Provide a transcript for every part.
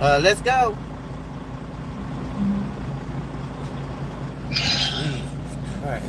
Let's go. Jesus Christ.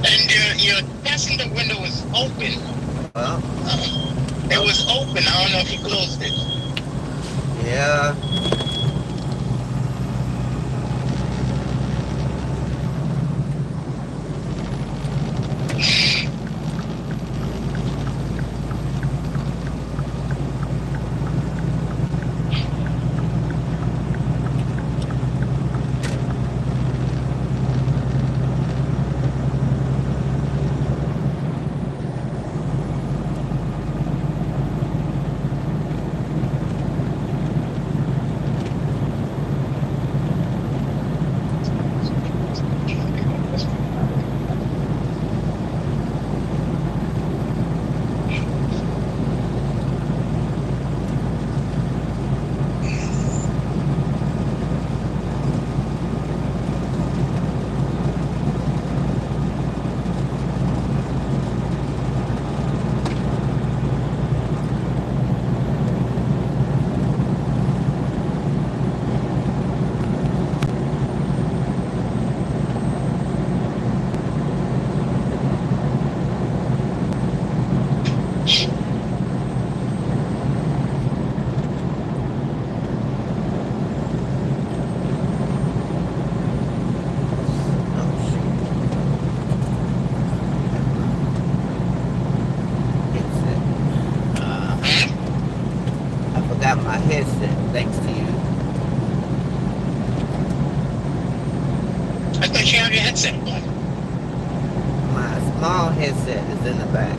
And your passenger window was open. Well, It was open. I don't know if you closed it. yeah. Oh, shit. Headset. I forgot my headset, thanks to you. I thought you had your headset on. My small headset is in the back.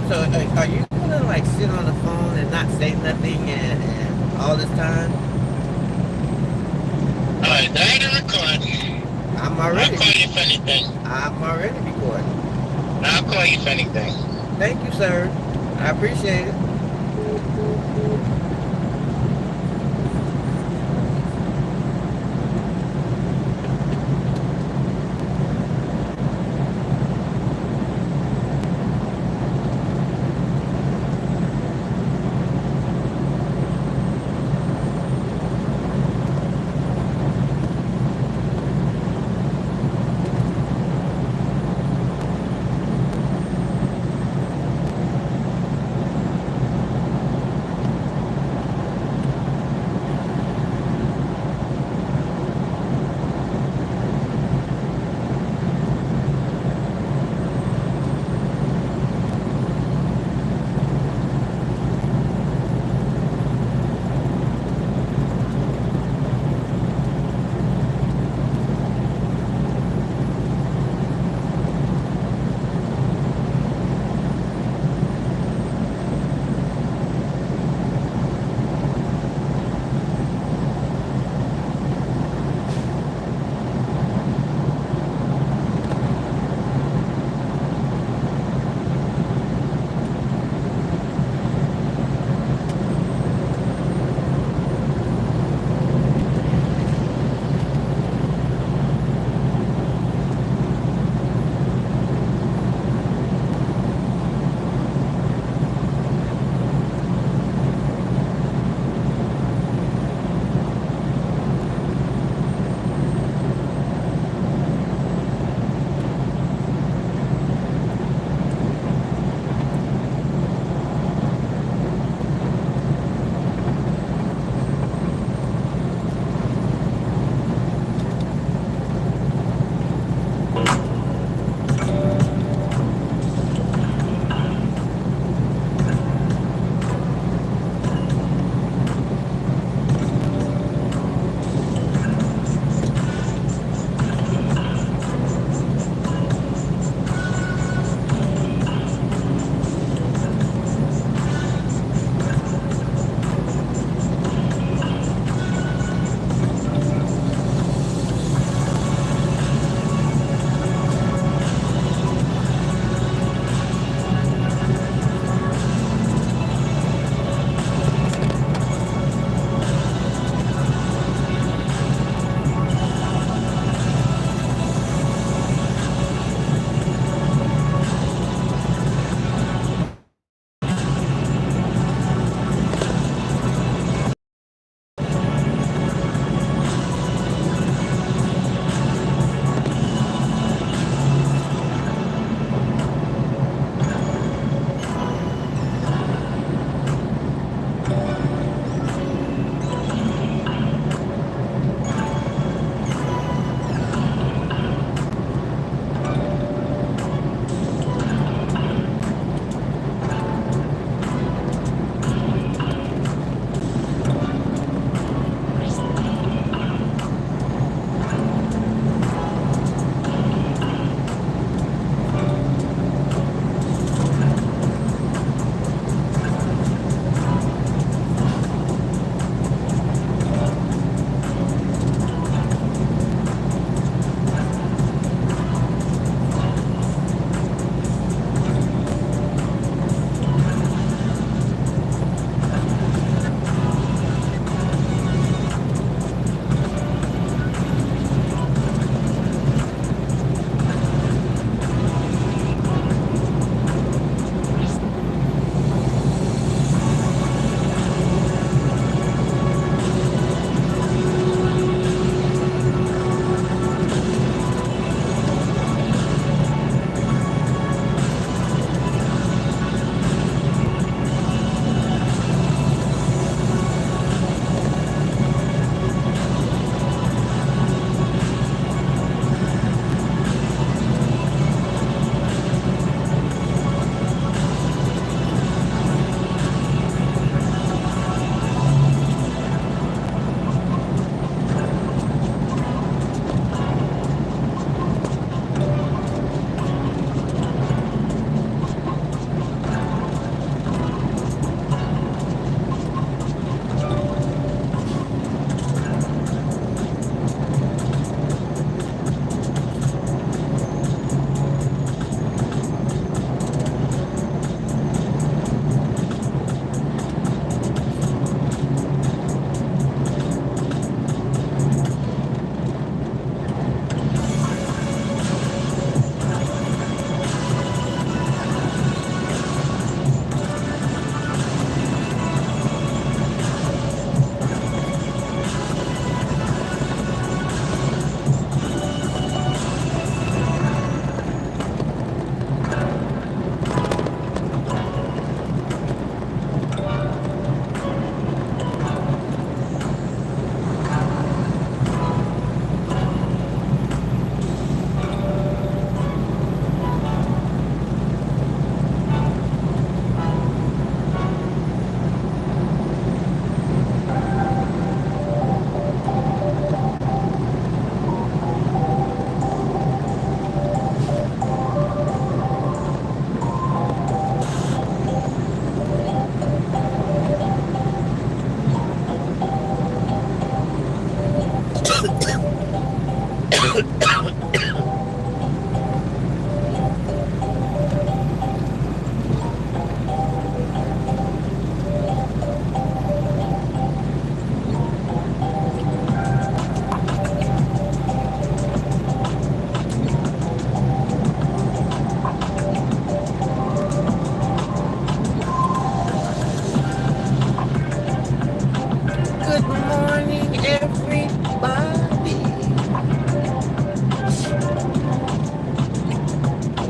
So, are you gonna like sit on the phone and not say nothing and all this time? Alright, I had a record. I'm I'll already, call you if anything. I'm already recording. I'll call you if anything. Thank you, sir. I appreciate it.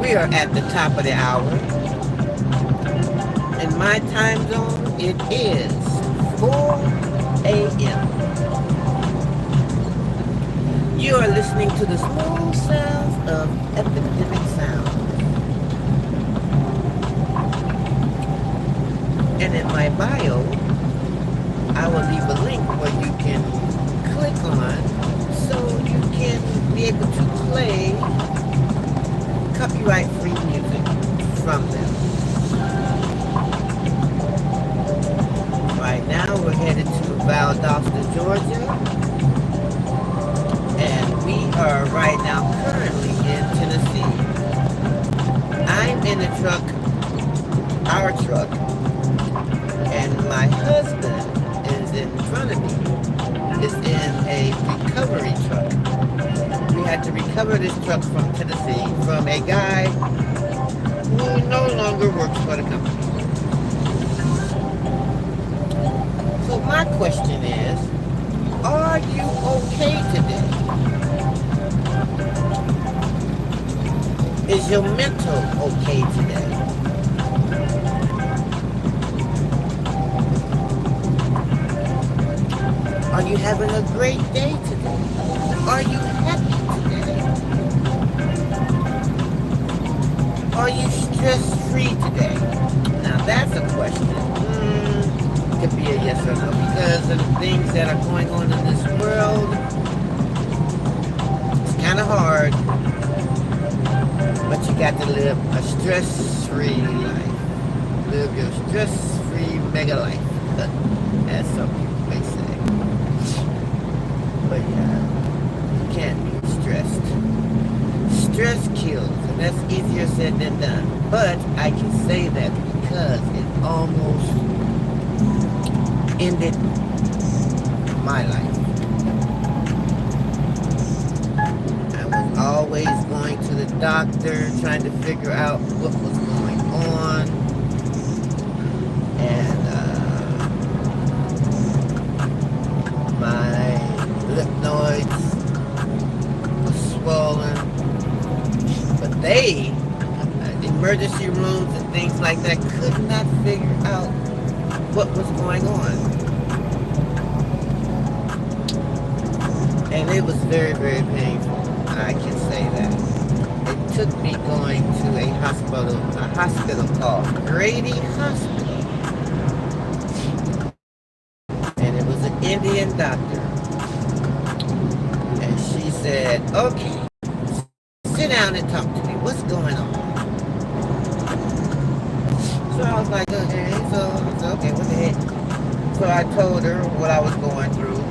We are at the top of the hour. In my time zone, it is 4 a.m. You are listening to the smooth sounds of epidemic sound. And in my bio, I will leave a link where you can click on so you can be able to play copyright-free music from them. Right now we're headed to Valdosta, Georgia, and we are right now currently in Tennessee. I'm in a truck, our truck, and my husband is in front of me, is in a recovery truck. We had to recover this truck from Tennessee from a guy who no longer works for the company. So my question is, are you okay today? Is your mental okay today? Are you having a great day today? Are you happy today? Are you stress-free today? Now that's a question. Could be a yes or no, because of the things that are going on in this world. It's kind of hard, but you got to live a stress-free life. Live your stress-free mega life, as some people may say. But yeah, you can't be stressed. Stress kills, and that's easier said than done. But I can say that because it almost ended my life. I was always going to the doctor, trying to figure out what was going on. And my lymph nodes were swollen. But they, emergency rooms and things like that, could not figure out what was going on. And it was very, very painful. I can say that. It took me going to a hospital called Grady Hospital. And it was an Indian doctor. And she said, okay, sit down and talk to me. What's going on? So I was like, okay, okay, what the heck? So I told her what I was going through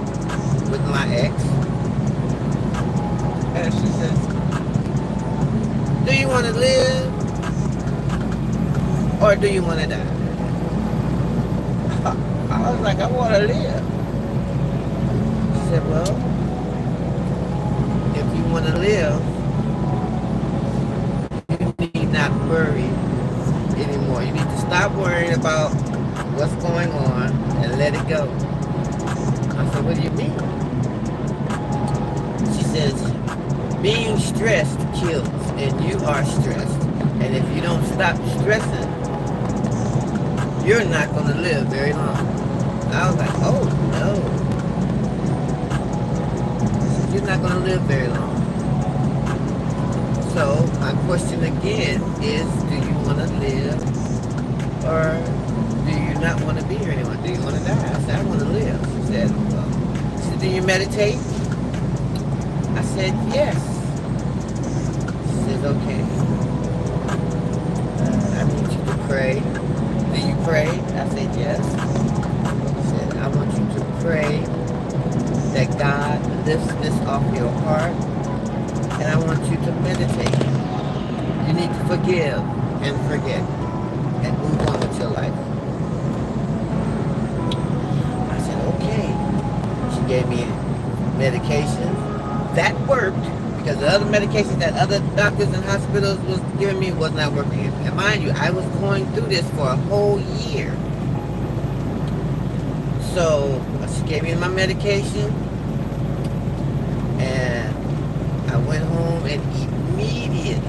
with my ex. And she says, do you want to live? Or do you want to die? I was like, I want to live. She said, well, if you want to live, you need not worry anymore. You need to stop worrying about what's going on and let it go. I said, what do you mean? She says, being stressed kills, and you are stressed. And if you don't stop stressing, you're not going to live very long. I was like, oh no. She said, you're not going to live very long. So my question again is, do you want to live, or do you not want to be here anymore? Do you want to die? I said, I want to live. She said, well. She said, do you meditate? I said, yes. She said, okay. I need you to pray. Do you pray? I said, yes. She said, I want you to pray that God lifts this off your heart. And I want you to meditate. You need to forgive and forget and move on with your life. I said, okay. She gave me medication. That worked, because the other medications that other doctors and hospitals was giving me was not working. And mind you, I was going through this for a whole year. So she gave me my medication, and I went home and immediately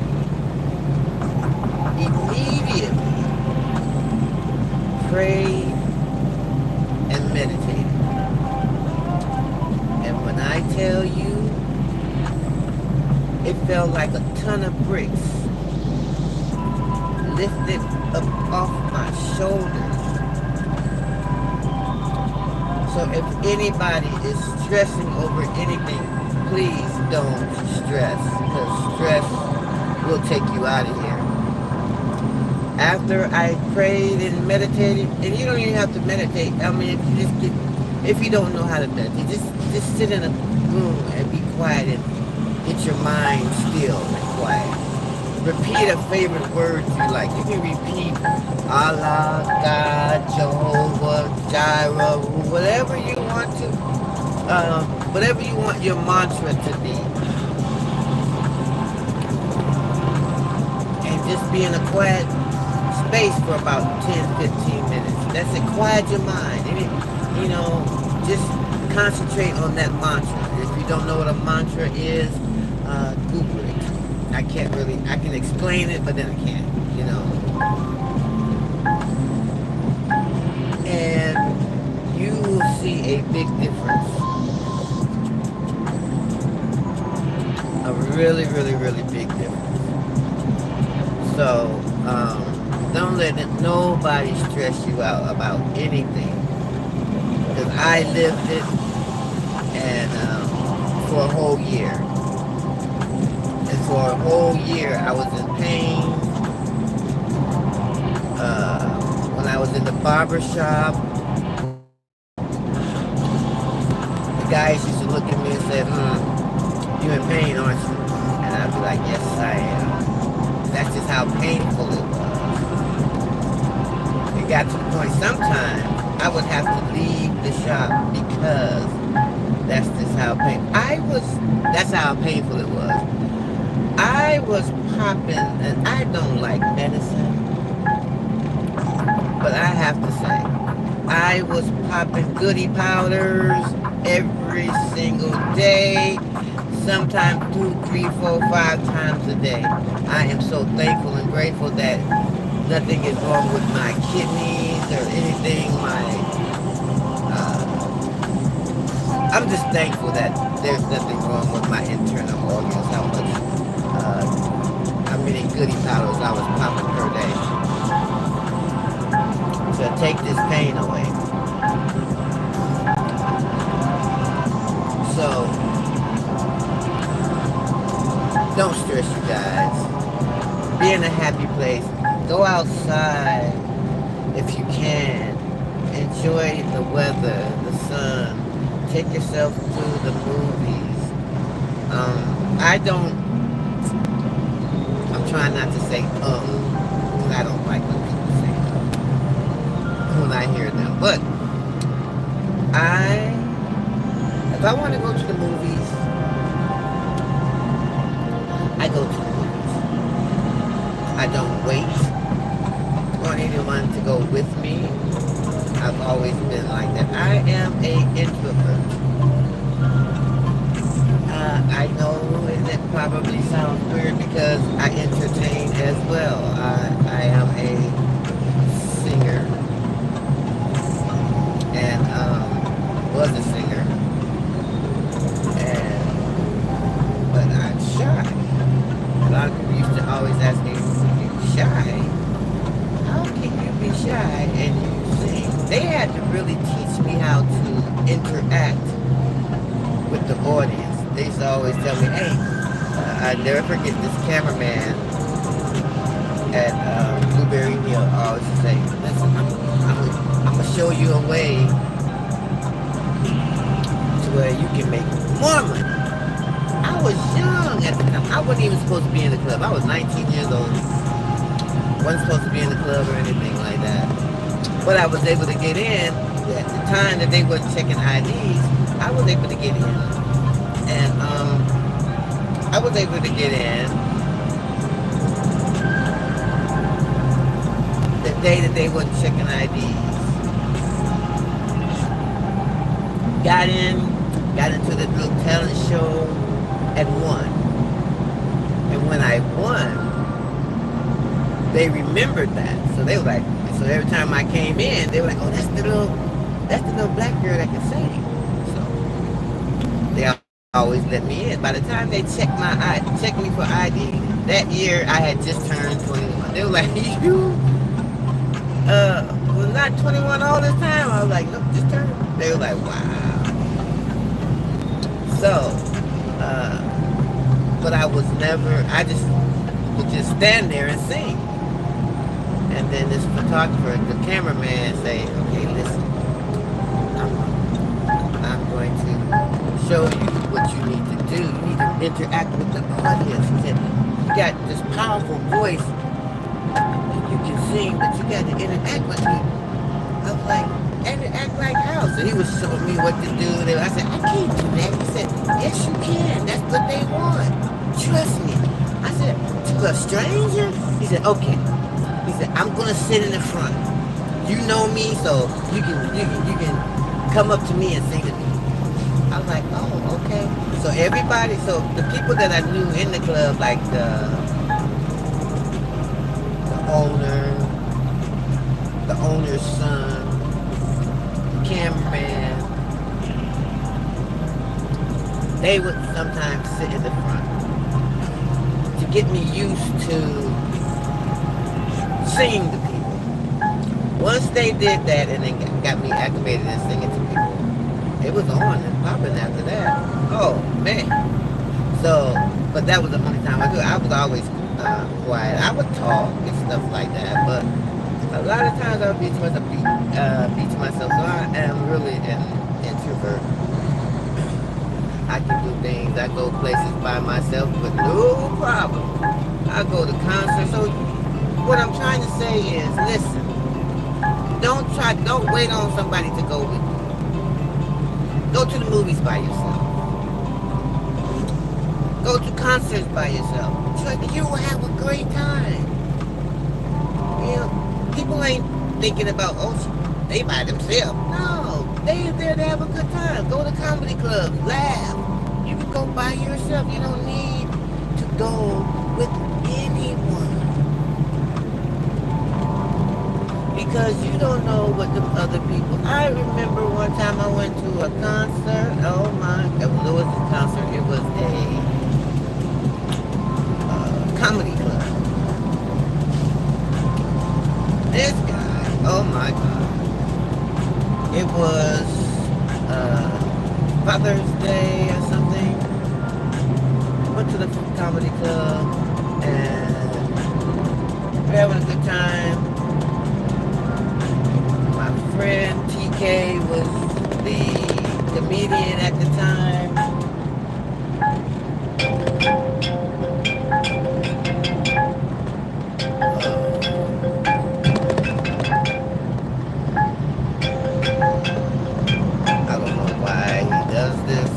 prayed and meditated. And when I tell you, it felt like a ton of bricks lifted up off my shoulders. So if anybody is stressing over anything, please don't stress, because stress will take you out of here. After I prayed and meditated, and you don't even have to meditate. I mean, if you don't know how to meditate, just sit in a room and be quiet and get your mind still and quiet. Repeat a favorite word you like. You can repeat Allah, God, Jehovah, Jireh, whatever you want to, whatever you want your mantra to be. And just be in a quiet space for about 10-15 minutes. That's it. Quiet your mind. Just concentrate on that mantra. If you don't know what a mantra is, Google it. I can explain it, but then I can't, And you will see a big difference. A really, really, really big difference. So, don't let nobody stress you out about anything. Because I lived it and for a whole year. And for a whole year I was in pain. When I was in the barber shop, the guys used to look at me and say, you in pain, aren't you? And I'd be like, yes, I am. That's just how painful it was. It got to the point sometimes I would have to leave the shop because that's just how painful. That's how painful it was. I was popping, and I don't like medicine, but I have to say, I was popping goody powders every single day, sometimes 2, 3, 4, 5 times a day. I am so thankful and grateful that nothing is wrong with my kidneys or anything. I'm just thankful that there's nothing wrong with my internal organs, how many goody powders I was popping per day to take this pain away. So, don't stress, you guys. Be in a happy place. Go outside if you can. Enjoy the weather, the sun. Take yourself to the movies. I'm trying not to say because I don't like when people say when I hear them. But if I want to go to the movies, I go to the movies. I don't wait for anyone to go with me. I've always been like that. I am an introvert. I know, and it probably sounds weird because I entertain as well. I am a singer and was a singer, but I'm shy. A lot of people used to always ask me, "You shy? How can you be shy and you sing?" They had to really teach me how to interact with the audience. They used to always tell me, hey, I never forget this cameraman at Blueberry Hill always say, listen, I'm going to show you a way to where you can make more money. I was young at the time. I wasn't even supposed to be in the club. I was 19 years old. Wasn't supposed to be in the club or anything like that. But I was able to get in at the time that they weren't checking IDs. I was able to get in. And I was able to get in the day that they weren't checking IDs. Got into the little talent show and won. And when I won, they remembered that. So they were like, So every time I came in, they were like, "Oh, that's the little black girl that can sing." So they always let me in. By the time they checked me for ID, that year I had just turned 21. They were like, "You was not 21 all this time?" I was like, "Nope, just turned." They were like, "Wow." So, but I just would just stand there and sing. And then this photographer, the cameraman say, "Okay, listen, I'm going to show you what you need to do. You need to interact with the audience." He said, "You got this powerful voice, and you can sing, but you got to interact with people." I was like, "Interact like how?" So he was showing me what to do. I said, "I can't do that." He said, "Yes, you can. That's what they want. Trust me." I said, "To a stranger?" He said, "Okay." He said, "I'm gonna sit in the front. You know me, so you can come up to me and sing to me." I was like, "Oh, okay." So the people that I knew in the club, like the owner's son, the cameraman, they would sometimes sit in the front to get me used to singing to people. Once they did that and then got me activated and singing to people, it was on and popping after that. Oh man! So, but that was the only time I do it. I was always quiet. I would talk and stuff like that, but a lot of times I would be to myself. So I am really an introvert. I can do things. I go places by myself with no problem. I go to concerts. So what I'm trying to say is, listen, don't wait on somebody to go with you. Go to the movies by yourself. Go to concerts by yourself. Trust me, you will have a great time. You know, people ain't thinking about, oh, they by themselves. No, they there to have a good time. Go to comedy clubs, laugh. You can go by yourself. You don't need to go with anyone. Because you don't know what the other people. I remember one time I went to a concert. Oh my, it was a concert. It was a comedy club. This guy, oh my God. It was Father's Day or something. Went to the comedy club and we're having a good time. Friend TK was the comedian at the time. I don't know why he does this.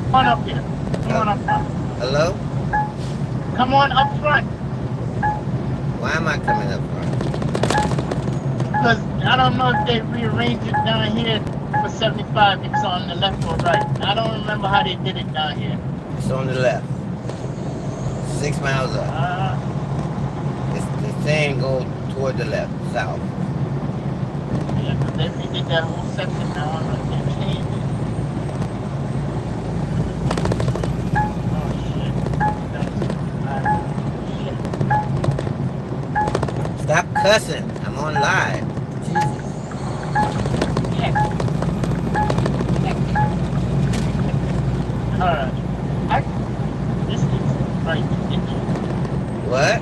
Come on up here. Come on up front. Hello? Come on up front. Why am I coming up front? Because I don't know if they rearranged it down here for 75 if it's on the left or right. I don't remember how they did it down here. It's on the left. 6 miles up. It's saying go toward the left, south. Yeah, because they redid that whole section now. I don't know if they changed it. Stop cussing. I'm on live. Jesus. Alright. This is right, isn't it? What?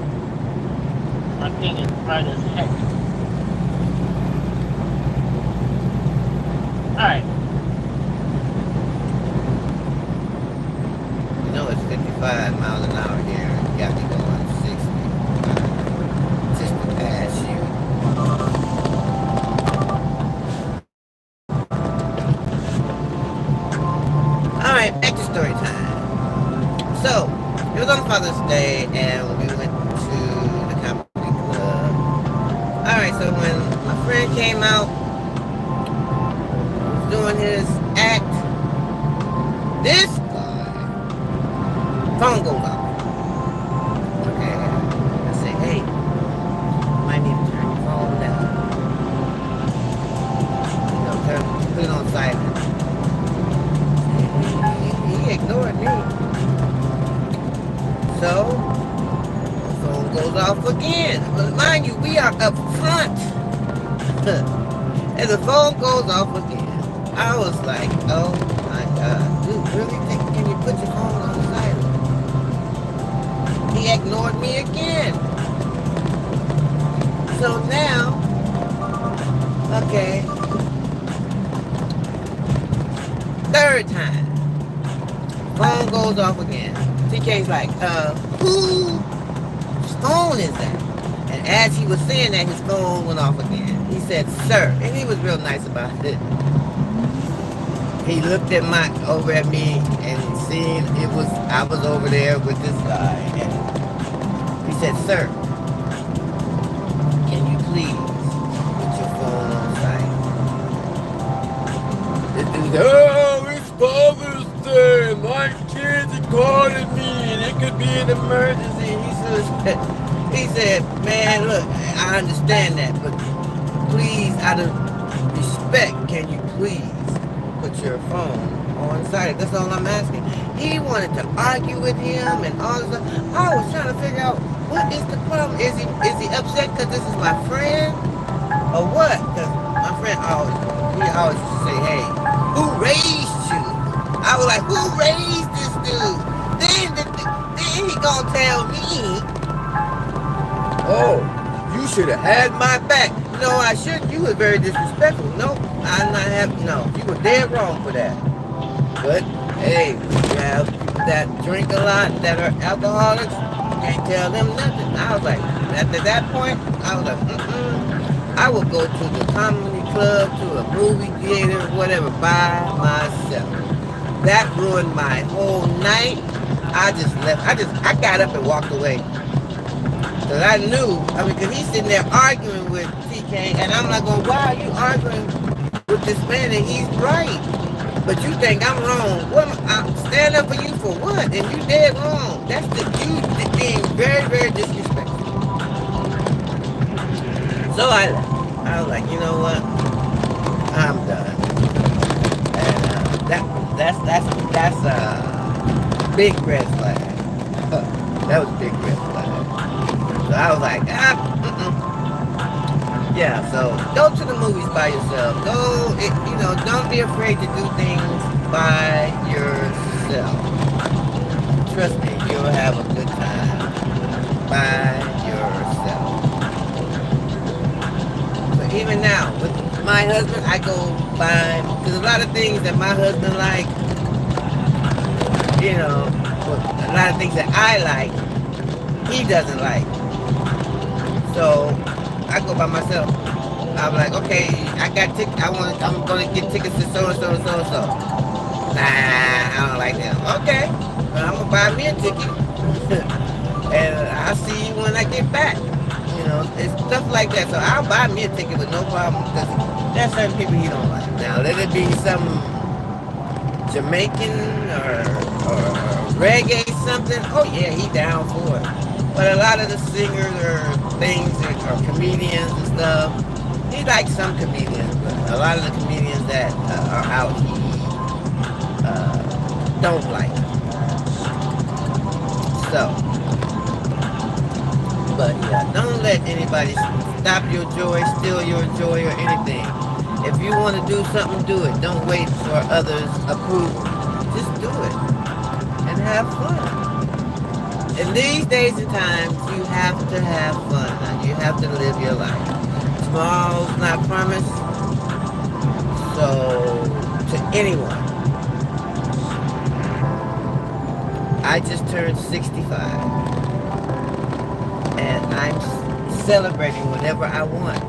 My thing is bright as heck. Alright. You know it's 55 miles an hour here. You got me going 60. Just to pass you. Alright, back to story time. So, it was on Father's Day and we went to the comedy club. Alright, so when my friend came out, he was doing his act, this guy phone goes off. Okay. I say, hey, you might need to turn your phone down. You know, put it on silent. He ignored me. So, the phone goes off again. But mind you, we are up front. And the phone goes off again. I was like, oh my God. Dude, really think, can you put your phone on silent? He ignored me again. So now, okay, third time, phone goes off again. TK's like, whose phone is that? And as he was saying that, his phone went off again. He said, sir, and he was real nice about it. He looked at over at me and seen I was over there with this guy. And he said, sir, can you please put your phone on silent? This dude said, oh, it's Father's Day. My kids are calling me and it could be an emergency. He said, man, look, I understand that, but please, out of respect, can you please put your phone on silent? That's all I'm asking. He wanted to argue with him and all this stuff. I was trying to figure out, what is the problem? Is he upset because this is my friend? Or what? Because my friend always used to say, hey, who raised you? I was like, who raised this dude? Then he gonna tell me, oh, you should have had my back. No, I shouldn't. You were very disrespectful. No, you were dead wrong for that. But, hey, you have people that drink a lot, that are alcoholics, you can't tell them nothing. I was like, after that point, I was like, I would go to the comedy club, to a movie theater, whatever, by myself. That ruined my whole night. I just left. I got up and walked away. Because I knew, because he's sitting there arguing with TK, and I'm like, why are you arguing with this man? And he's right. But you think I'm wrong. I'm stand up for you for what? And you dead wrong. That's you being very, very disrespectful. So I was like, you know what? I'm done. And that's a big red flag. That was a big red flag. So I was like, yeah, so go to the movies by yourself. Don't be afraid to do things by yourself. Trust me, you'll have a good time by yourself. So even now, with my husband, I go by, because a lot of things that my husband like, a lot of things that I like, he doesn't like. So I go by myself. I'm like, okay, I got tickets. I'm gonna get tickets to so and so and so and so. Nah, I don't like them. Okay, well, I'm gonna buy me a ticket, and I'll see you when I get back. It's stuff like that. So I'll buy me a ticket with no problem, because there's certain people he don't like. Now let it be some Jamaican or reggae something. Oh yeah, he down for it. But a lot of the singers or things or comedians and stuff, he likes some comedians, but a lot of the comedians that are out, he don't like. So, but yeah, don't let anybody stop your joy, steal your joy or anything. If you want to do something, do it. Don't wait for others' approval. Just do it and have fun. In these days and times, you have to have fun. You have to live your life. Tomorrow's not promised. So, to anyone, I just turned 65. And I'm celebrating whatever I want.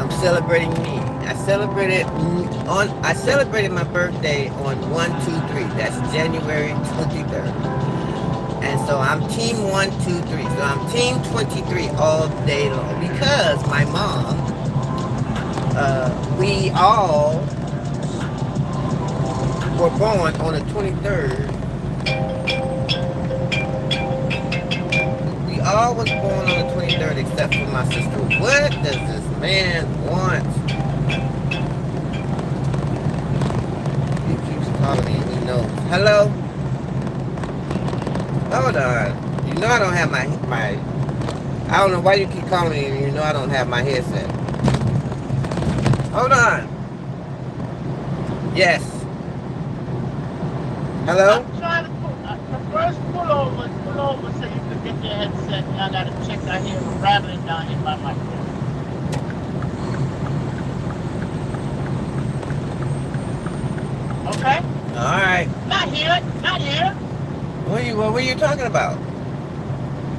I'm celebrating me. I celebrated my birthday on 1-2-3. That's January 23rd. And so I'm team 1-2-3. So I'm team 23 all day long. Because my mom, we all were born on the 23rd all was born on the 23rd except for my sister. What does this man want? He keeps calling me. He knows. Hello? Hold on. You know I don't have my... I don't know why you keep calling me and you know I don't have my headset. Hold on. Yes. Hello? I'm trying to the first pull over so you can get your headset. I gotta check out here, rattling down here by my door. Okay? Alright. Not here. What were you talking about?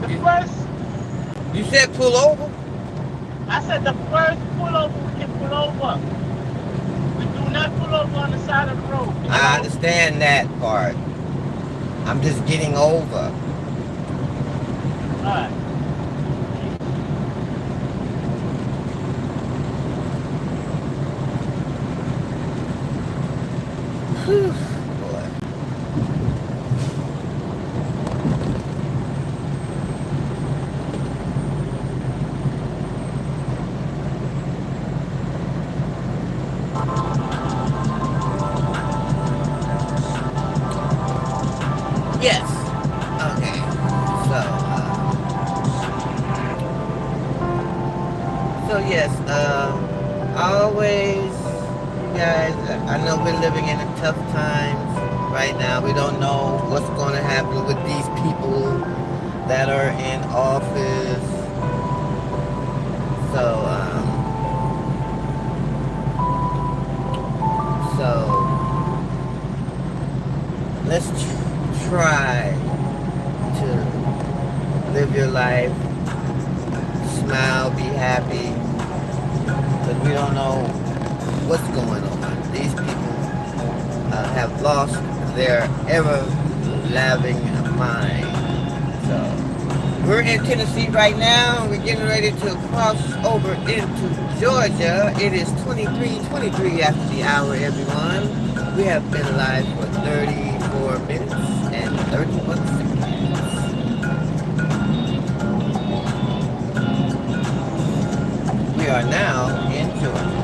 The first, You said pull over? I said the first pull over we can pull over. We do not pull over on the side of the road. I understand that part. I'm just getting over. Alright. Whew, boy. Yes. Okay. So yes, always, you guys, I know we're living in tough times right now. We don't know what's going to happen with these people that are in office. So let's try to live your life, smile, be happy, because we don't know what's going on. These people have lost their ever-loving mind. So we're in Tennessee right now. We're getting ready to cross over into Georgia. It is 23:23 after the hour, everyone. We have been alive for 34 minutes and 31 seconds. We are now in Georgia.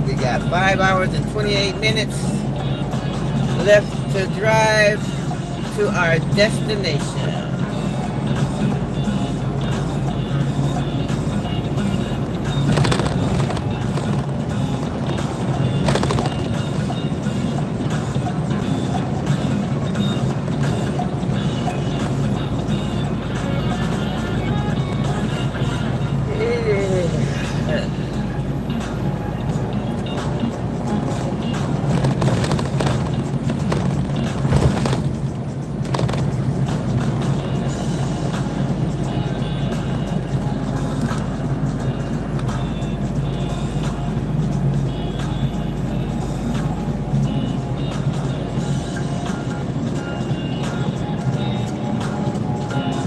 We got 5 hours and 28 minutes left to drive to our destination.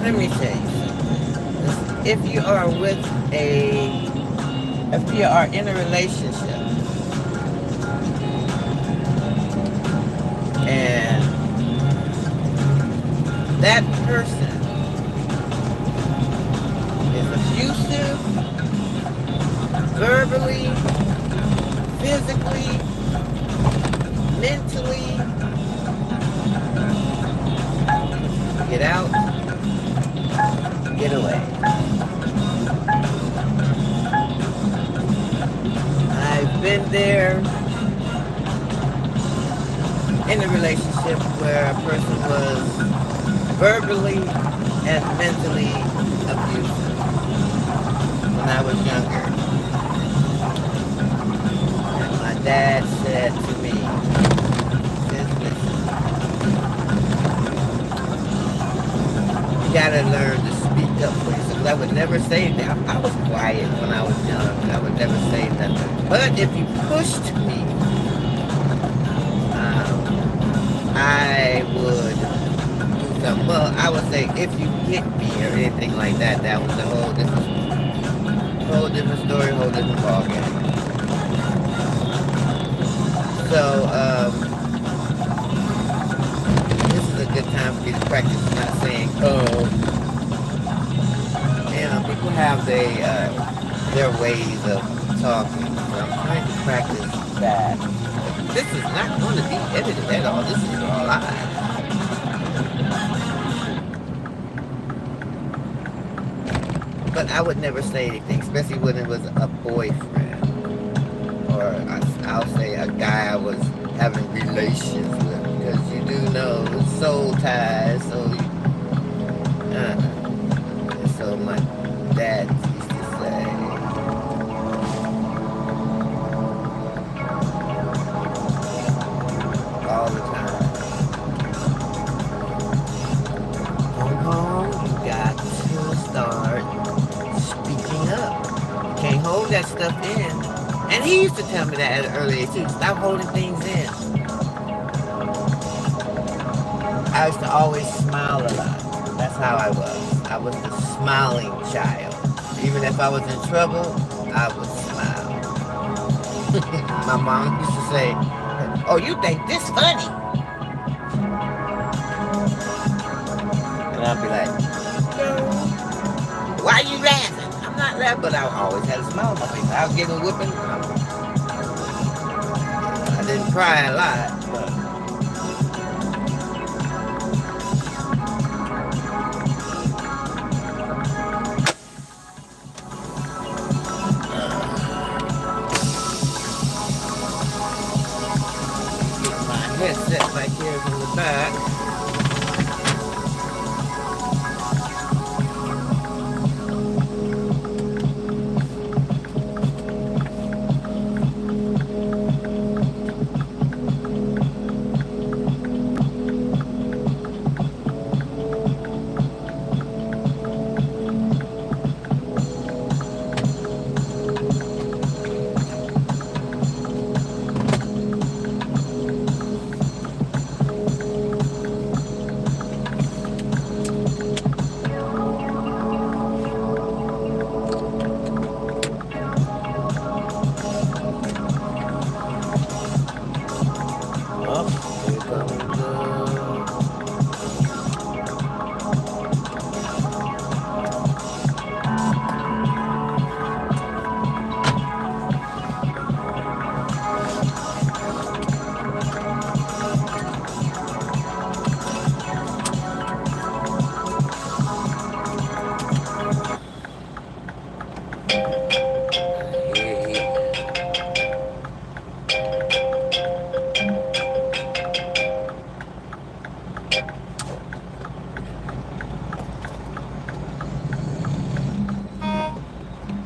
Let me tell you something. If you are in a relationship and that person is abusive, verbally, physically, mentally, get out. Get away. I've been there in a relationship where a person was verbally and mentally abusive when I was younger. And my dad said to me, you gotta learn to speak up for yourself. I would never say that. I was quiet when I was young. I would never say nothing. But if you pushed me, I would do something. Well, I would say if you hit me or anything like that, that was a whole different story, whole different ballgame. So, this is a good time for me to practice their ways of talking. So I'm trying to practice that. This is not going to be edited at all. This is all live. But I would never say anything, especially when it was a boyfriend. Or I'll say a guy I was having relations with. Because you do know, soul ties, so so my dad used to say, all the time, Hong Kong, you got to start speaking up. You can't hold that stuff in. And he used to tell me that at an early age too. Stop holding things in. I used to always smile a lot. That's how I was. I was the smiling child. Even if I was in trouble, I would smile. My mom used to say, "Oh, you think this funny?" And I'd be like, "No. Why are you laughing?" I'm not laughing, but I always had a smile on my face. I was getting a whipping. I didn't cry a lot, but headset back here from the back.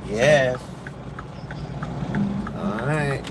Yes. All right.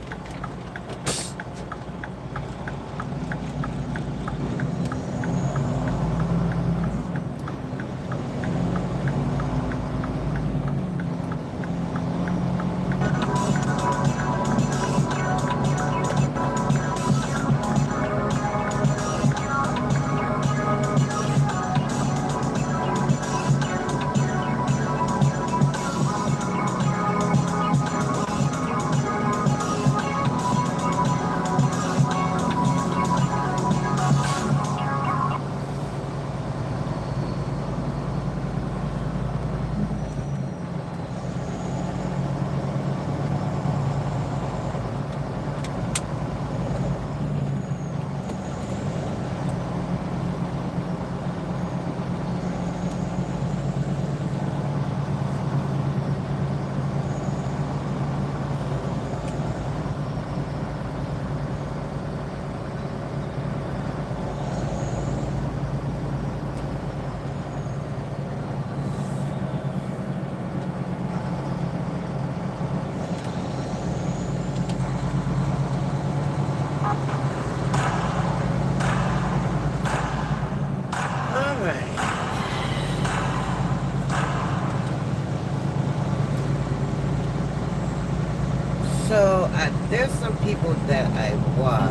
So there's some people that I watch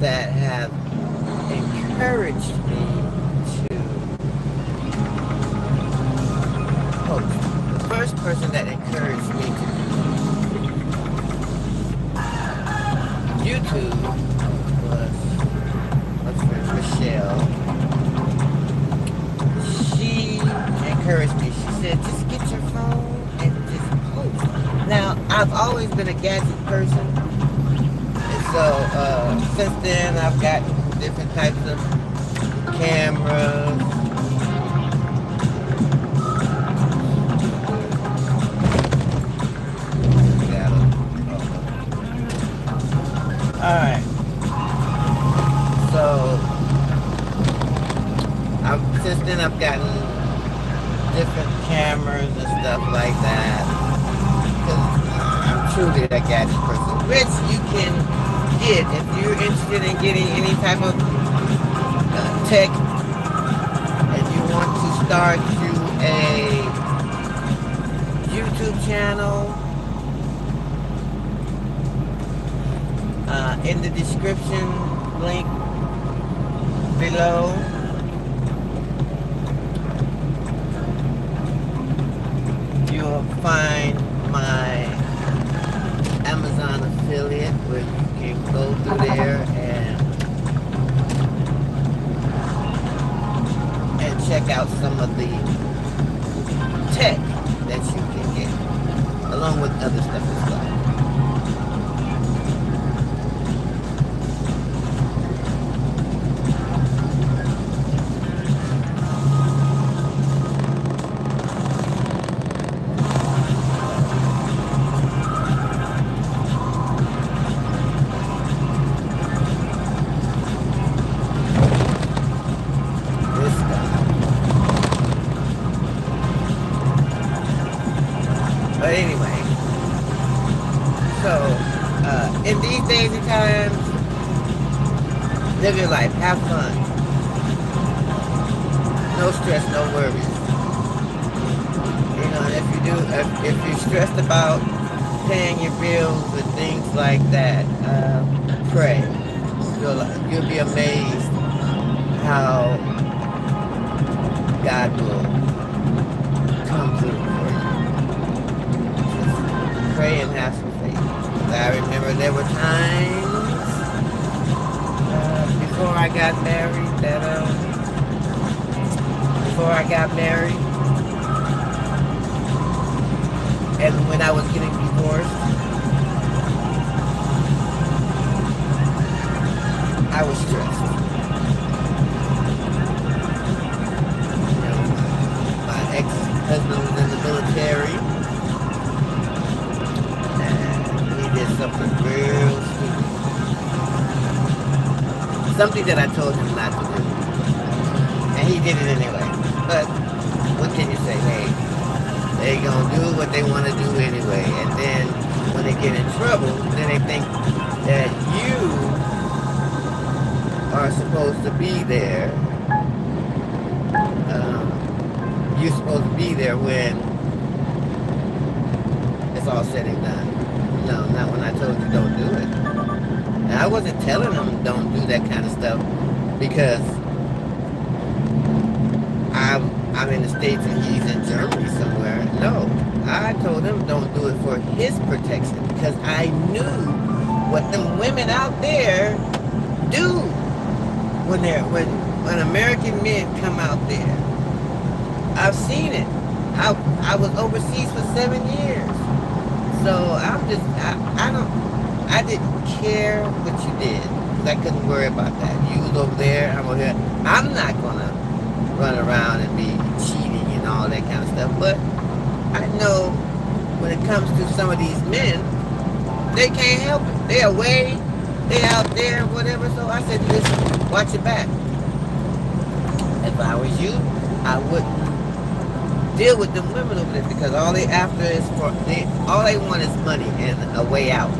that have encouraged me to post. The first person that encouraged me to do YouTube was my friend Michelle. She encouraged me. She said, just get your phone and I've always been a gadget person. And so since then I've got different types of cameras. Alright. So since then I've gotten different cameras and stuff like that. I'm truly a gadget person, which you can get if you're interested in getting any type of tech and you want to start you a YouTube channel. In the description link below, you'll find my Amazon affiliate where you can go through there and check out some of the tech that you can get, along with other stuff as well. But anyway, so in these days and times, live your life, have fun, no stress, no worries. You know, and if you're stressed about paying your bills and things like that, pray. You'll be amazed how God will come through for you. Pray and have some faith. I remember there were times before I got married and when I was getting divorced, I was stressed. You know, my ex-husband was in the military. Did something real stupid. Something that I told him not to do. And he did it anyway. But what can you say? Hey, they gonna do what they want to do anyway. And then when they get in trouble, then they think that you are supposed to be there. You're supposed to be there when it's all said and done. No, not when I told you don't do it. And I wasn't telling him don't do that kind of stuff because I'm in the States and he's in Germany somewhere. No, I told him don't do it for his protection because I knew what them women out there do when American men come out there. I've seen it. I was overseas for 7 years. So I didn't care what you did. Because I couldn't worry about that. You was over there, I'm over here. I'm not going to run around and be cheating and all that kind of stuff. But I know when it comes to some of these men, they can't help it. They're away, they're out there, whatever. So I said, listen, watch your back. If I was you, I wouldn't deal with them women over there because all they after is all they want is money and a way out.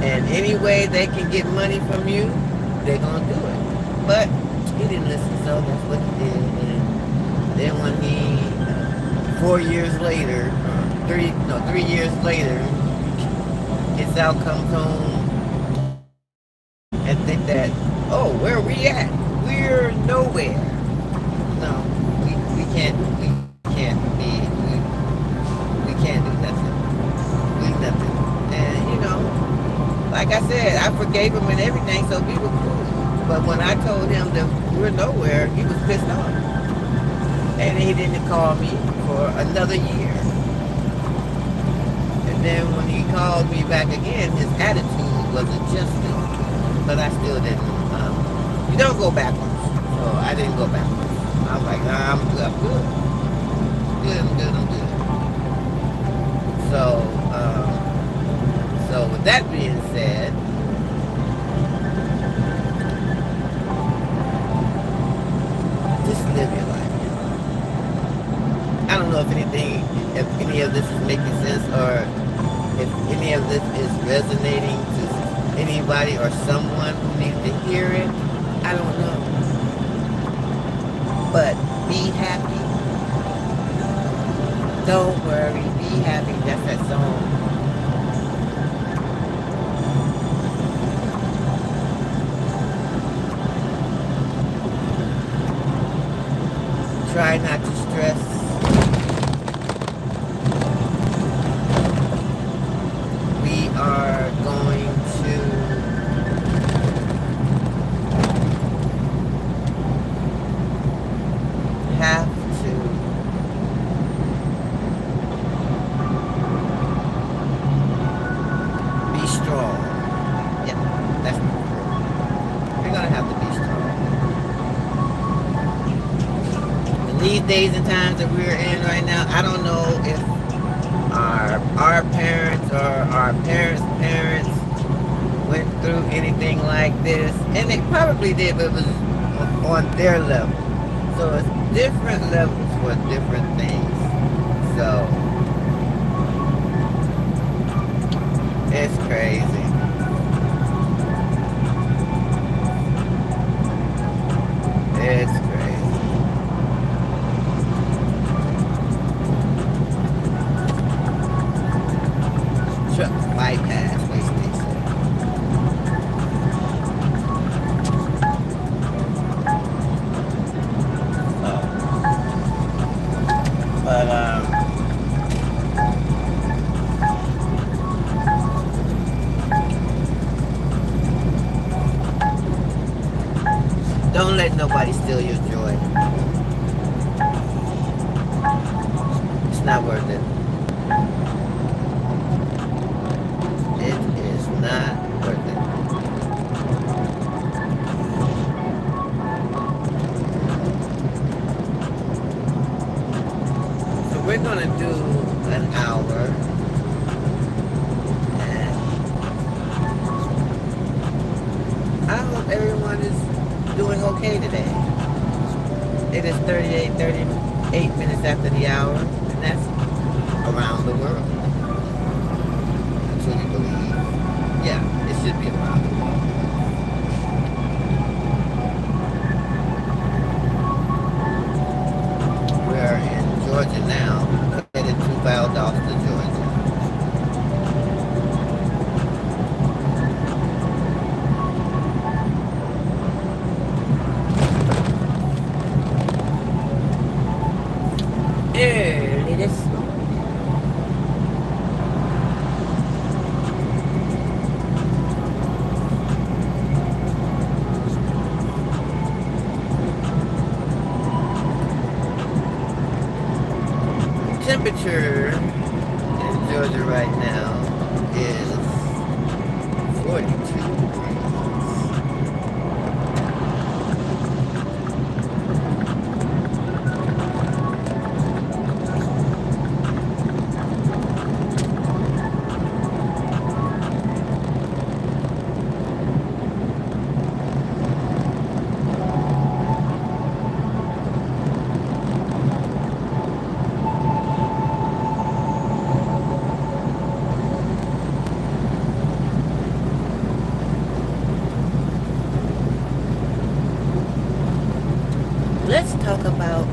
And any way they can get money from you, they're gonna do it. But he didn't listen, so that's what he did. And then when he 3 years later, gets out, comes home, and think that, oh, where are we at? We're nowhere. No, we can't do nothing. We nothing. And you know, like I said, I forgave him and everything, so we were cool. But when I told him that we're nowhere, he was pissed off. And he didn't call me for another year. And then when he called me back again, his attitude was adjusted. But I still didn't. You don't go backwards. So I didn't go backwards. I was like, nah, I'm good. I'm good. I'm good. So with that being said, just live your life. I don't know if any of this is making sense, or if any of this is resonating to anybody or someone who needs to hear it. I don't know. But be happy. Don't worry, be happy. That's that song. Try not to stress. We are going to have to be strong. Yeah, that's we're gonna have to be strong. In these days and times that we're in right now, I don't know if our parents or our parents' parents went through anything like this, and they probably did, but it was on their level. So it's different levels for different things. So it's crazy. It's crazy. Truck bypass way station. But don't let nobody steal your joy. It's not worth it. It is not worth it. So we're gonna do an hour. And I hope everyone is doing okay today. It is 38 minutes after the hour, and that's around the world. I truly believe. Yeah, it should be around the world. We're in Georgia now, headed to Valdosta, Georgia. Early this morning. Temperature in Georgia right now is 42 degrees. Let's talk about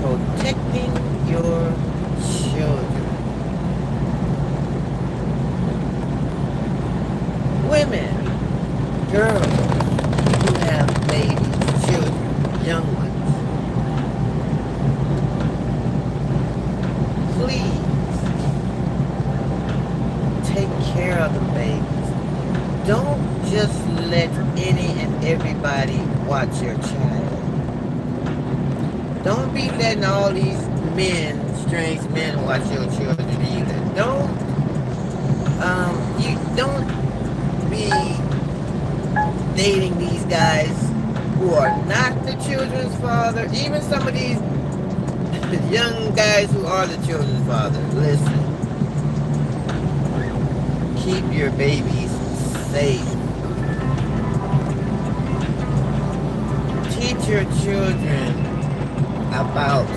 protecting your children. Women, girls who have babies, children, young ones, please take care of the babies. Don't just let any and everybody watch your child. Don't be letting all these men strange men watch your children either. You don't be dating these guys who are not the children's father. Even some of these young guys who are the children's father. Listen, keep your babies safe. Teach your children about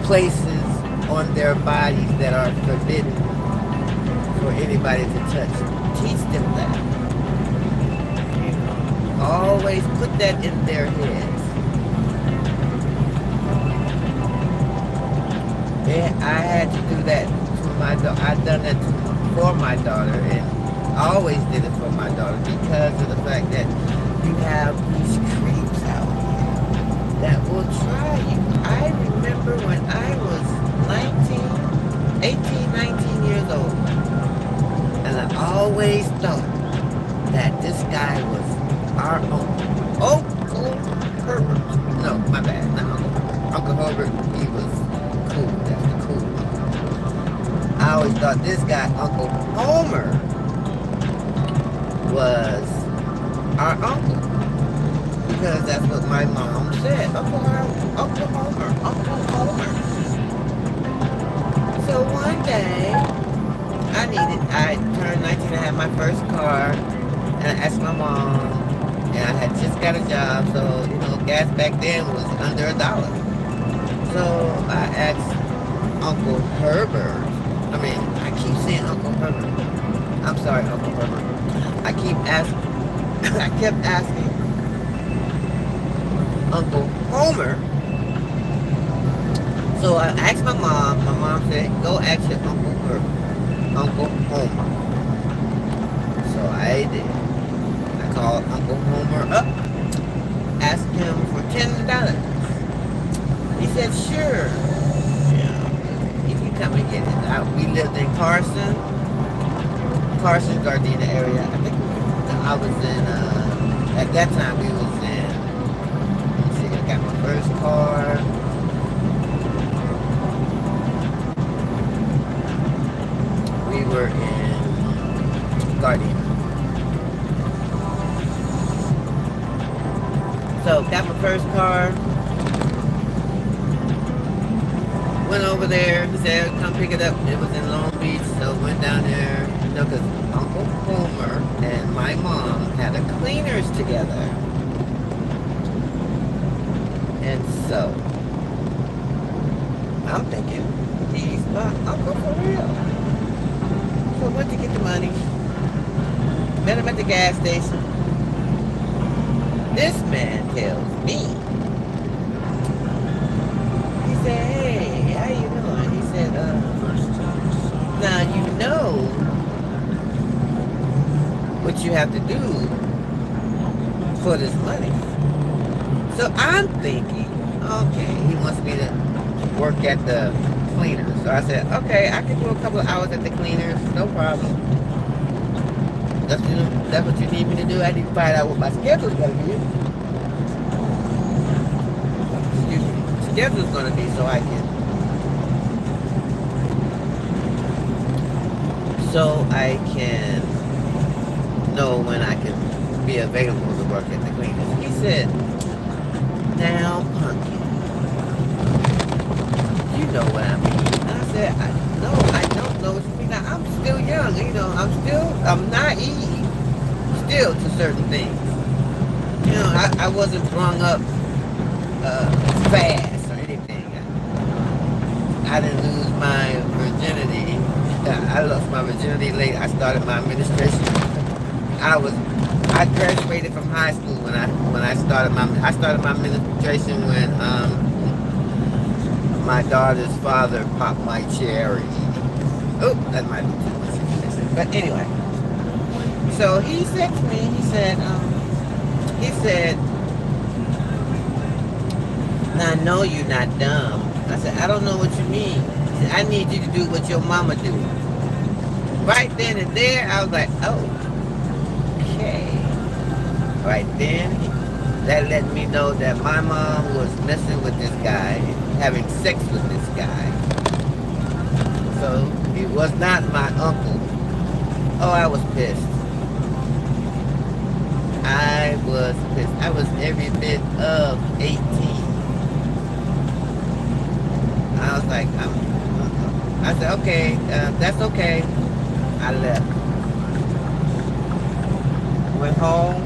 places on their bodies that are forbidden for anybody to touch. Teach them that. Always put that in their heads. Yeah, I had to do that to my daughter. I've done that for my daughter, and I always did it for my daughter because of the fact that you have these creeps out here that will try you. I remember when I was 18, 19 years old, and I always thought that this guy was our Uncle Herbert. No, my bad, not Uncle Herbert. He was cool. That's the cool one. I always thought this guy, Uncle Homer, was our uncle. Because that's what my mom said. Uncle Homer. So one day, I turned 19 and had my first car, and I asked my mom, and I had just got a job, so, gas back then was under $1. So I asked Uncle Herbert, I keep saying Uncle Herbert. I'm sorry, Uncle Herbert. I kept asking Uncle Homer. So I asked my mom. My mom said, go ask your Uncle Homer. So I did. I called Uncle Homer up, asked him for $10. He said, sure. If you come and get it. We lived in Carson, Gardena area. I think I was in, at that time we was in, let's see, I got my first car. We were in Gardena. So, got my first car. Went over there. He said, come pick it up. It was in Long Beach. So, went down there. Because Uncle Homer and my mom had a cleaners together. And so, I'm thinking, he's my uncle for real. So I went to get the money. Met him at the gas station. This man tells me, he said, hey, how you doing? He said, now you know what you have to do for this money. So I'm thinking, okay, he wants me to work at the cleaners. So I said, okay, I can do a couple of hours at the cleaners, no problem. That's what you need me to do. I need to find out what my schedule's gonna be. Excuse me. Schedule's gonna be so I can know when I can be available to work at the cleaners. He said, now, Punky, you know what I mean. And I said, no, I don't know what you mean. Now, I'm still young, I'm naive still to certain things. I wasn't brung up fast or anything. I didn't lose my virginity. I lost my virginity late. I started my administration. I graduated from high school when I started my administration when my daughter's father popped my cherry. Oh, that might be too much information. But anyway, so he said to me, he said, now I know you're not dumb. I said, I don't know what you mean. He said, I need you to do what your mama do. Right then and there, I was like, oh, okay. Right then, that let me know that my mom was messing with this guy. having sex with this guy. So he was not my uncle. Oh, I was pissed. I was pissed. I was every bit of 18. I was like, I said, okay, that's okay. I left. Went home.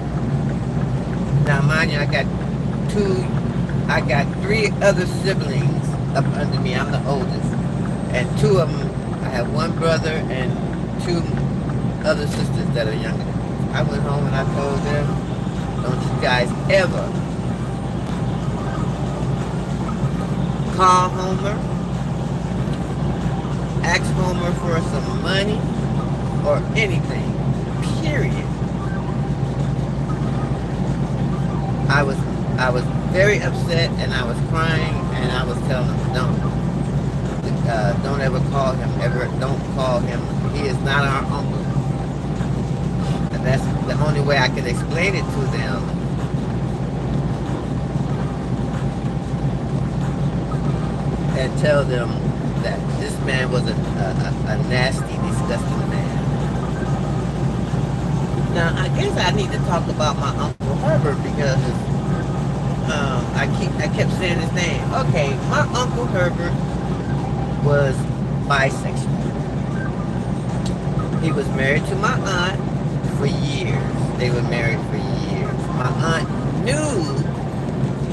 Now, mind you, I got 3 other siblings up under me. I'm the oldest. And 2 of them, I have 1 brother and 2 other sisters that are younger. I went home and I told them, don't you guys ever call Homer, ask Homer for some money or anything, period. I was very upset and I was crying and I was telling them, don't ever call him, don't call him. He is not our uncle. And that's the only way I can explain it to them. And tell them that this man was a nasty, disgusting man. Now, I guess I need to talk about my Uncle Herbert because I kept saying his name. Okay, my Uncle Herbert was bisexual. He was married to my aunt for years. They were married for years. My aunt knew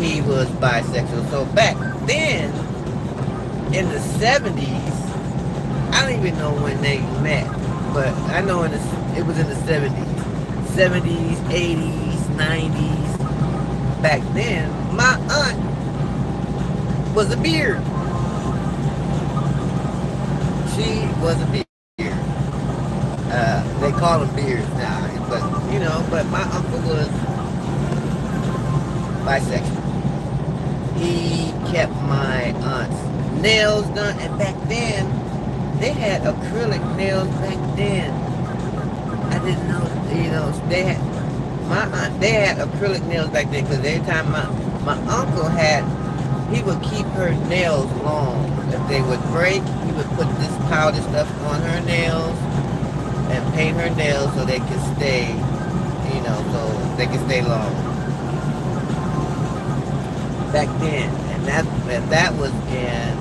he was bisexual. So back then, in the 70s, I don't even know when they met, but I know it was in the 70s. 70s, 80s, 90s. Back then, my aunt was a beard. She was a beard. They call them beards now, but my uncle was bisexual. He kept my aunt's nails done, and back then, they had acrylic nails back then. I didn't know, they had acrylic nails back then, because every time my uncle he would keep her nails long. If they would break, he would put this powder stuff on her nails and paint her nails so they could stay, long. Back then, and that was in,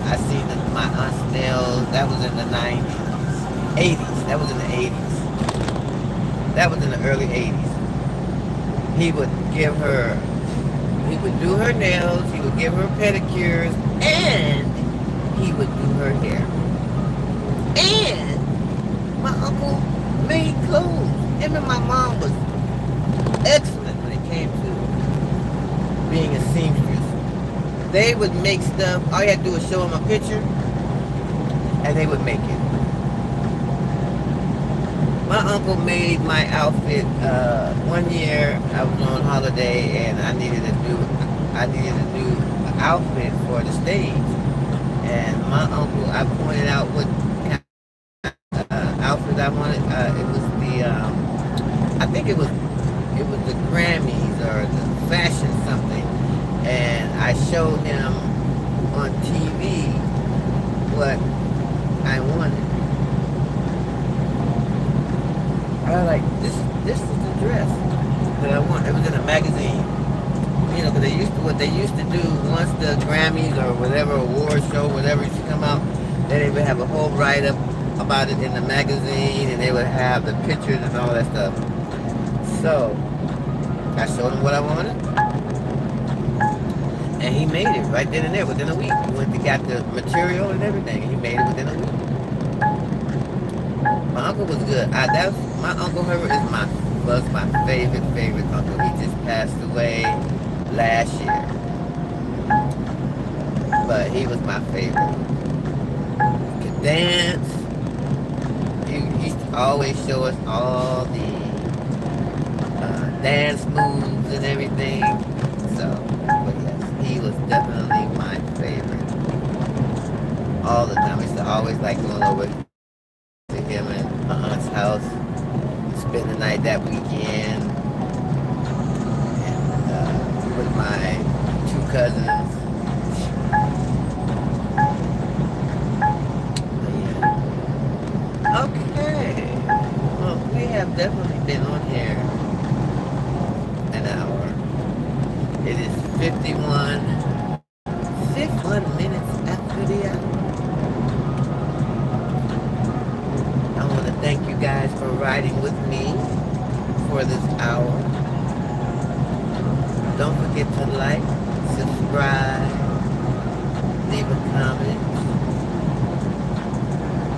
I seen my aunt's nails, that was in the 90s, 80s, that was in the 80s. That was in the early 80s. He would do her nails, he would give her pedicures, and he would do her hair. And my uncle made clothes. Him and my mom was excellent when it came to being a seamstress. They would make stuff, all you had to do was show them a picture, and they would make it. My uncle made my outfit. One year I was on holiday and I needed a new outfit for the stage. And my uncle, I pointed out what kind of outfit I wanted. It was I think it was the Grammys or the fashion something. And I showed him on TV what I wanted. I was like, this is the dress that I want. It was in a magazine. Because what they used to do once the Grammys or whatever award show, whatever used to come out, then they would have a whole write-up about it in the magazine, and they would have the pictures and all that stuff. So, I showed him what I wanted, and he made it right then and there within a week. He went to get the material and everything, and he made it within a week. My uncle was good. My Uncle Herbert was my favorite uncle. He just passed away last year. But he was my favorite. He could dance. He used to always show us all the dance moves and everything. So, but yes, he was definitely my favorite. All the time. I used to always like going over to him and my aunt's house, spend the night that weekend, and with my 2 cousins. Okay. Well, we have definitely been on here an hour. It is 51 minutes after the hour. I want to thank you guys for riding with me for this hour. Don't forget to like, subscribe, leave a comment.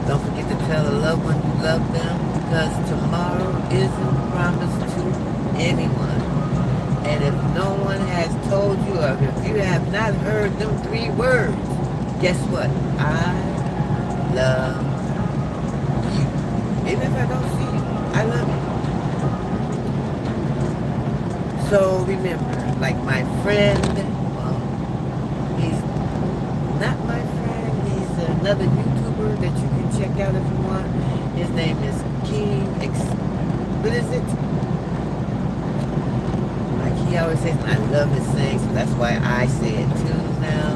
Don't forget to tell a loved one you love them, because tomorrow isn't promised to anyone. And if no one has told you, or if you have not heard them 3 words, guess what? I love you. Even if I don't see you, I love you. So remember, like my friend, he's not my friend, he's another YouTuber that you can check out if you want. His name is what is it? Like he always says, I love his saying, so that's why I say it too now.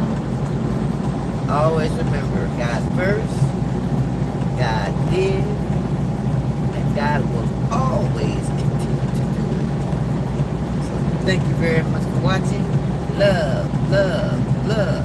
Always remember, God first, God did, and God will always continue to do it. So thank you very much for watching. Love, love, love.